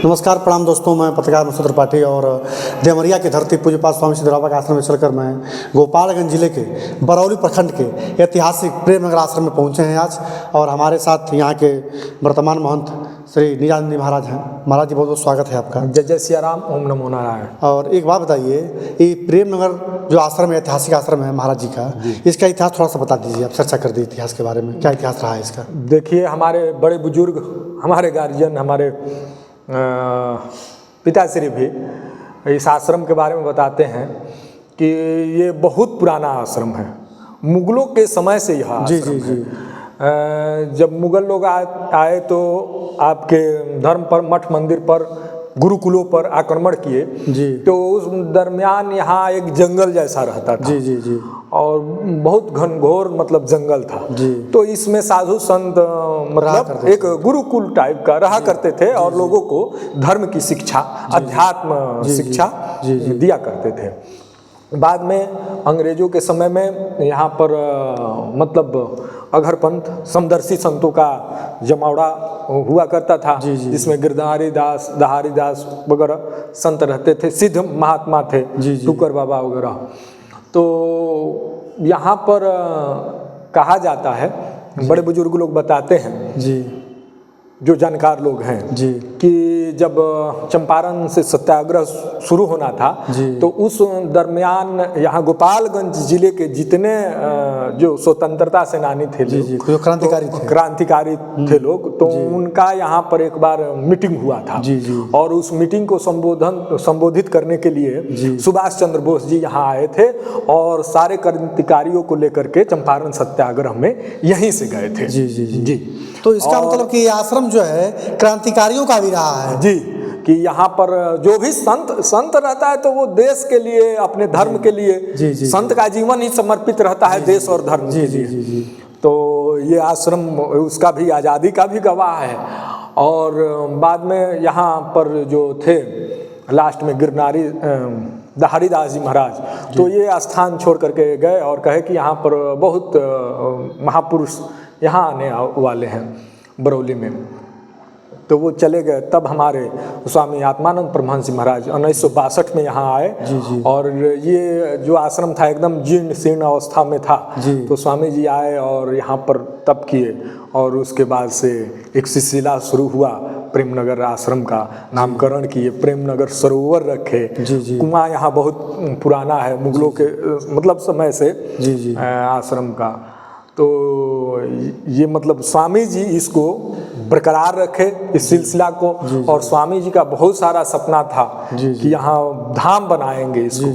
नमस्कार, प्रणाम दोस्तों। मैं पत्रकार मसूद त्रिपाठी और देवरिया की धरती पूज्यपाद स्वामी सिद्धरामा के आश्रम में चलकर मैं गोपालगंज जिले के बरौली प्रखंड के ऐतिहासिक प्रेम नगर आश्रम में पहुंचे हैं आज। और हमारे साथ यहाँ के वर्तमान महंत श्री निजानंदी महाराज हैं। महाराज जी, बहुत बहुत स्वागत है आपका। जय जय सिया राम, ओम नमो नारायण। और एक बात बताइए, ये प्रेम नगर जो आश्रम है, ऐतिहासिक आश्रम है महाराज जी का, इसका इतिहास थोड़ा सा बता दीजिए। आप चर्चा कर दी इतिहास के बारे में, क्या इतिहास रहा है इसका? देखिए, हमारे बड़े बुजुर्ग, हमारे गार्जियन, हमारे पिताश्री भी इस आश्रम के बारे में बताते हैं कि ये बहुत पुराना आश्रम है। मुगलों के समय से यह आश्रम है। जब मुगल लोग आए तो आपके धर्म पर, मठ मंदिर पर, गुरुकुलों पर आक्रमण किए तो उस दरमियान यहाँ एक जंगल जैसा रहता था। और बहुत घनघोर मतलब जंगल था। तो इसमें साधु संत मतलब एक गुरुकुल टाइप का रहा करते थे और लोगों को धर्म की शिक्षा, अध्यात्म शिक्षा दिया करते थे। बाद में अंग्रेजों के समय में यहाँ पर मतलब अघरपंथ, समदर्शी संतों का जमावड़ा हुआ करता था, जिसमें गिरधारी दास, दहारी दास वगैरह संत रहते थे, सिद्ध महात्मा थे, टुकर बाबा वगैरह। तो यहाँ पर कहा जाता है, बड़े बुजुर्ग लोग बताते हैं, जो जानकार लोग हैं, कि जब चंपारण से सत्याग्रह शुरू होना था तो उस दरमियान यहाँ गोपालगंज जिले के जितने जो स्वतंत्रता सेनानी थे, जो क्रांतिकारी थे लोग, तो उनका यहाँ पर एक बार मीटिंग हुआ था। और उस मीटिंग को संबोधित करने के लिए सुभाष चंद्र बोस जी यहाँ आए थे और सारे क्रांतिकारियों को लेकर के चंपारण सत्याग्रह में यहीं से गए थे। जी। तो इसका मतलब कि आश्रम जो है क्रांतिकारियों का भी रहा है। कि यहाँ पर जो भी संत रहता है तो वो देश के लिए, अपने धर्म के लिए, संत का जीवन ही समर्पित रहता है देश और धर्म के लिए। तो ये आश्रम उसका भी, आज़ादी का भी गवाह है। और बाद में यहाँ पर जो थे लास्ट में गिरनारी दहाड़ी दास जी महाराज, तो ये स्थान छोड़ करके गए और कहे कि यहाँ पर बहुत महापुरुष यहाँ आने वाले हैं बरौली में। तो वो चले गए। तब हमारे स्वामी आत्मानंद परमहंस जी महाराज 1962 में यहाँ आए। और ये जो आश्रम था एकदम जीर्ण शीर्ण अवस्था में था। तो स्वामी जी आए और यहाँ पर तप किए और उसके बाद से एक सिलसिला शुरू हुआ। प्रेमनगर आश्रम का नामकरण किए, प्रेमनगर सरोवर रखे। कुआं यहाँ बहुत पुराना है, मुगलों के मतलब समय से आश्रम का। तो ये मतलब स्वामी जी इसको बरकरार रखे, इस सिलसिला को। और स्वामी जी का बहुत सारा सपना था कि यहाँ धाम बनाएंगे, इसको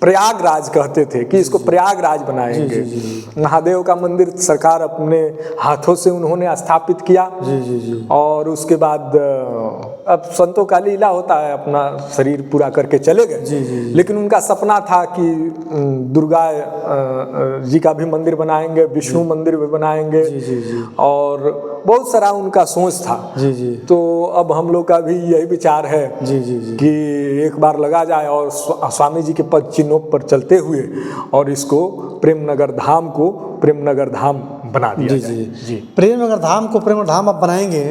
प्रयागराज कहते थे कि इसको प्रयागराज बनाएंगे। महादेव का मंदिर सरकार अपने हाथों से उन्होंने स्थापित किया। और उसके बाद अब संतों का लीला होता है, अपना शरीर पूरा करके चले गए। लेकिन उनका सपना था कि दुर्गा जी का भी मंदिर बनाएंगे, विष्णु मंदिर भी बनाएंगे, और बहुत सारा उनका सोच था। तो अब हम लोग का भी यही विचार है कि एक बार लगा जाए और स्वामी जी के पद चिन्हों पर चलते हुए और इसको प्रेमनगर धाम को प्रेमनगर धाम बना दिया जाए। प्रेमनगर धाम को प्रेमनगर धाम आप बनाएंगे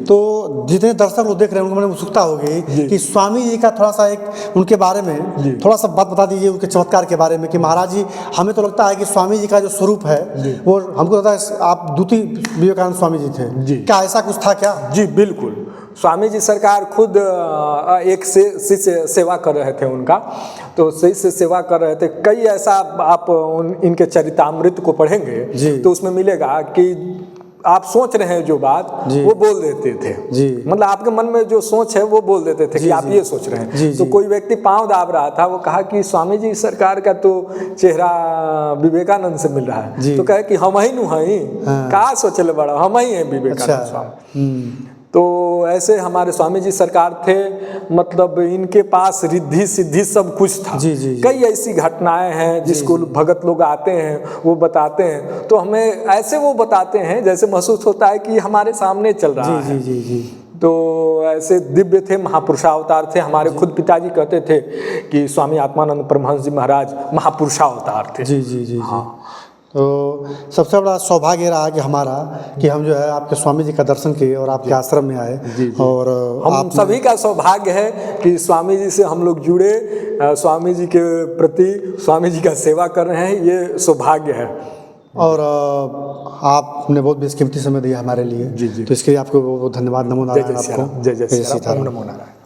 तो जितने दर्शक लोग देख रहे हैं उनको मैंने उत्सुकता होगी कि स्वामी जी का थोड़ा सा एक उनके बारे में थोड़ा सा बात बता दीजिए, उनके चमत्कार के बारे में। कि महाराज जी, हमें तो लगता है कि स्वामी जी का जो स्वरूप है वो हमको लगता है आप द्वितीय विवेकानंद स्वामी जी थे। क्या ऐसा कुछ था क्या? जी बिल्कुल। स्वामी जी सरकार खुद एक शिष्य सेवा कर रहे थे उनका, तो शिष्य सेवा कर रहे थे। कई ऐसा आप इनके चरितामृत को पढ़ेंगे तो उसमें मिलेगा कि आप सोच रहे हैं जो बात वो बोल देते थे। मतलब आपके मन में जो सोच है वो बोल देते थे कि आप ये सोच रहे हैं। तो कोई व्यक्ति पांव दाब रहा था, वो कहा कि स्वामी जी सरकार का तो चेहरा विवेकानंद से मिल रहा है। तो कहे कि हम ही नु हई, का सोचले बड़ा, हम ही हैं विवेकानंद स्वामी। तो ऐसे हमारे स्वामी जी सरकार थे, मतलब इनके पास रिद्धि सिद्धि सब कुछ था। कई ऐसी घटनाएं हैं जिसको भगत लोग आते हैं वो बताते हैं, तो हमें ऐसे वो बताते हैं जैसे महसूस होता है कि हमारे सामने चल रहा है। तो ऐसे दिव्य थे, महापुरुषावतार थे। हमारे खुद पिताजी कहते थे कि स्वामी आत्मानंद परमहंस जी महाराज महापुरुषावतार थे। हाँ। तो सबसे बड़ा सौभाग्य रहा कि हमारा कि हम जो है आपके स्वामी जी का दर्शन किए और आपके आश्रम में आए। और हम सभी का सौभाग्य है कि स्वामी जी से हम लोग जुड़े, स्वामी जी के प्रति स्वामी जी का सेवा कर रहे हैं, ये सौभाग्य है। और आपने बहुत बेशकीमती समय दिया हमारे लिए, तो इसके लिए आपको बहुत धन्यवाद। नमो नारायण। आपको जय जय श्री राम। नमो नारायण।